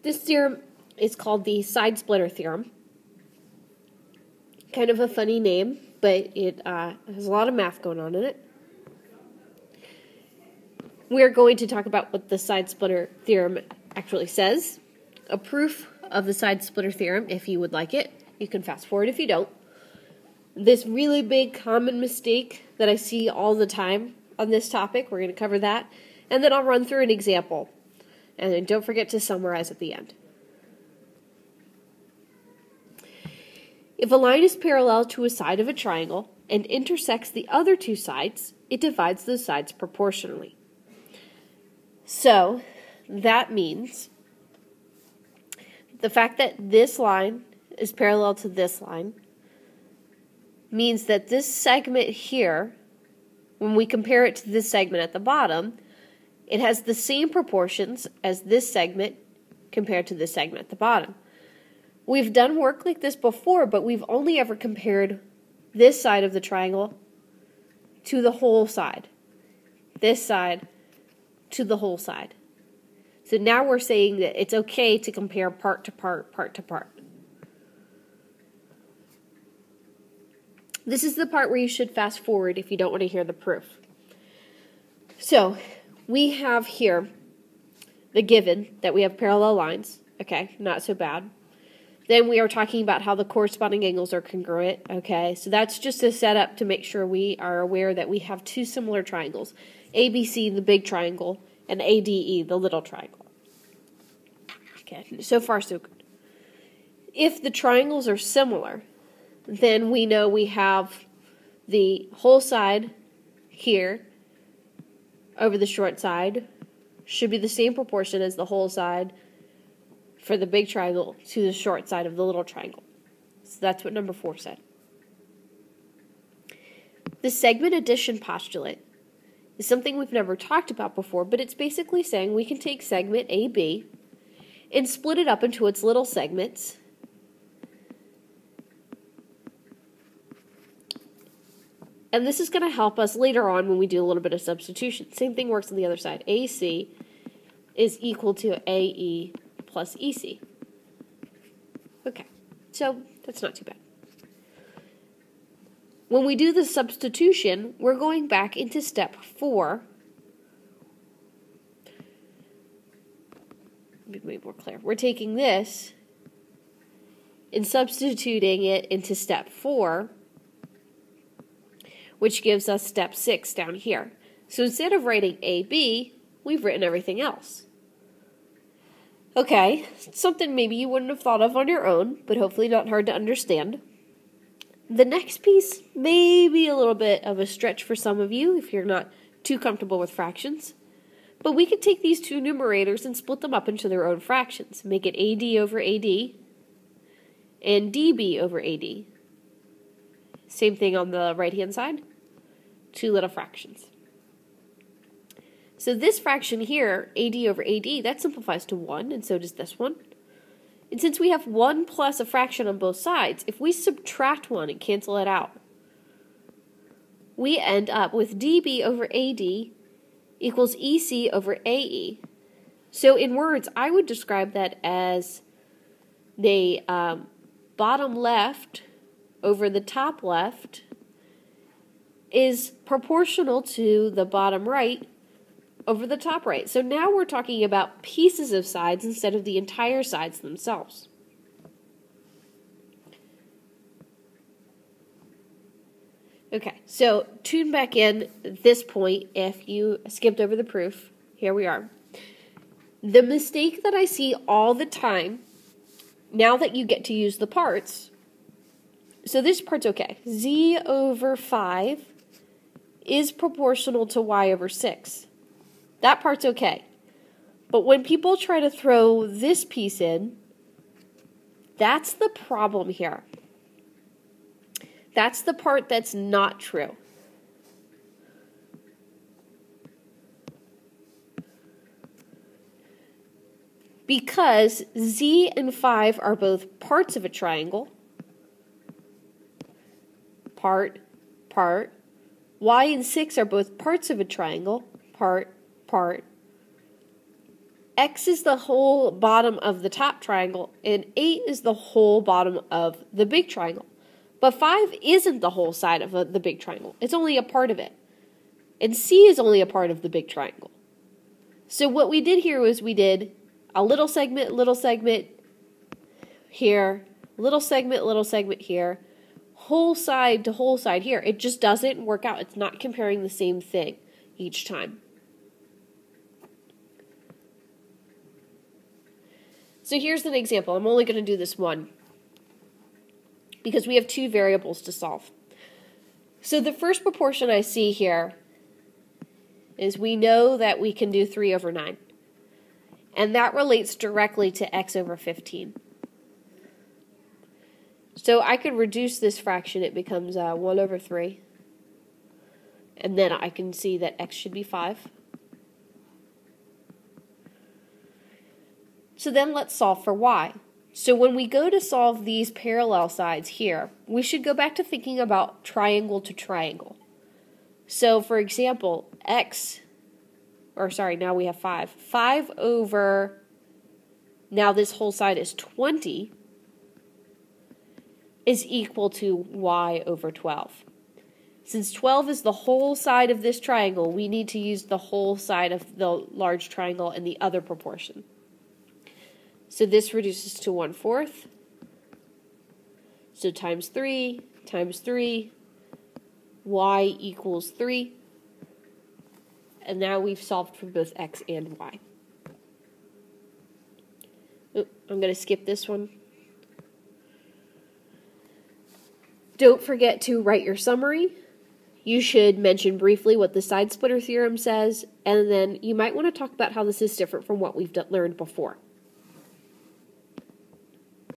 This theorem is called the side splitter theorem. Kind of a funny name, but it has a lot of math going on in it. We're going to talk about what the side splitter theorem actually says, a proof of the side splitter theorem if you would like it. You can fast forward if you don't. This really big common mistake that I see all the time on this topic, we're going to cover that, and then I'll run through an example. And then don't forget to summarize at the end. If a line is parallel to a side of a triangle and intersects the other two sides, it divides those sides proportionally. So, that means the fact that this line is parallel to this line means that this segment here, when we compare it to this segment at the bottom, it has the same proportions as this segment compared to this segment at the bottom. We've done work like this before, but we've only ever compared this side of the triangle to the whole side. This side to the whole side. So now we're saying that it's okay to compare part to part, part to part. This is the part where you should fast forward if you don't want to hear the proof. So, we have here the given that we have parallel lines. Okay, not so bad. Then we are talking about how the corresponding angles are congruent. Okay, so that's just a setup to make sure we are aware that we have two similar triangles. ABC, the big triangle, and ADE, the little triangle. Okay, so far so good. If the triangles are similar, then we know we have the whole side here over the short side should be the same proportion as the whole side for the big triangle to the short side of the little triangle. So that's what number 4 said. The segment addition postulate is something we've never talked about before, but it's basically saying we can take segment AB and split it up into its little segments. And this is going to help us later on when we do a little bit of substitution. Same thing works on the other side. AC is equal to AE plus EC. Okay, so that's not too bad. When we do the substitution, we're going back into step 4. Let me make it more clear. We're taking this and substituting it into step 4, which gives us step 6 down here. So instead of writing AB, we've written everything else. Okay, something maybe you wouldn't have thought of on your own, but hopefully not hard to understand. The next piece may be a little bit of a stretch for some of you if you're not too comfortable with fractions. But we could take these two numerators and split them up into their own fractions. Make it AD over AD and DB over AD. Same thing on the right-hand side. Two little fractions. So this fraction here, AD over AD, that simplifies to 1, and so does this one. And since we have 1 plus a fraction on both sides, if we subtract 1 and cancel it out, we end up with DB over AD equals EC over AE. So in words, I would describe that as the bottom left over the top left is proportional to the bottom right over the top right. So now we're talking about pieces of sides instead of the entire sides themselves. Okay, so tune back in at this point if you skipped over the proof. Here we are. The mistake that I see all the time, now that you get to use the parts, so this part's okay. Z over 5 is proportional to Y over 6. That part's okay. But when people try to throw this piece in, that's the problem here. That's the part that's not true. Because Z and 5 are both parts of a triangle, part, part. Y and 6 are both parts of a triangle, part, part. x is the whole bottom of the top triangle, and 8 is the whole bottom of the big triangle. But 5 isn't the whole side of the big triangle. It's only a part of it. And C is only a part of the big triangle. So what we did here was we did a little segment here, little segment here, whole side to whole side here. It just doesn't work out. It's not comparing the same thing each time. So here's an example. I'm only going to do this one because we have two variables to solve. So the first proportion I see here is we know that we can do 3 over 9. And that relates directly to x over 15. So I could reduce this fraction. It becomes 1 over 3. And then I can see that x should be 5. So then let's solve for y. So when we go to solve these parallel sides here, we should go back to thinking about triangle to triangle. So for example, now we have 5. 5 over, now this whole side is 20, is equal to y over 12. Since 12 is the whole side of this triangle, we need to use the whole side of the large triangle in the other proportion. So this reduces to 1/4. So times 3, y equals 3. And now we've solved for both x and y. I'm going to skip this one. Don't forget to write your summary. You should mention briefly what the side splitter theorem says, and then you might want to talk about how this is different from what we've learned before.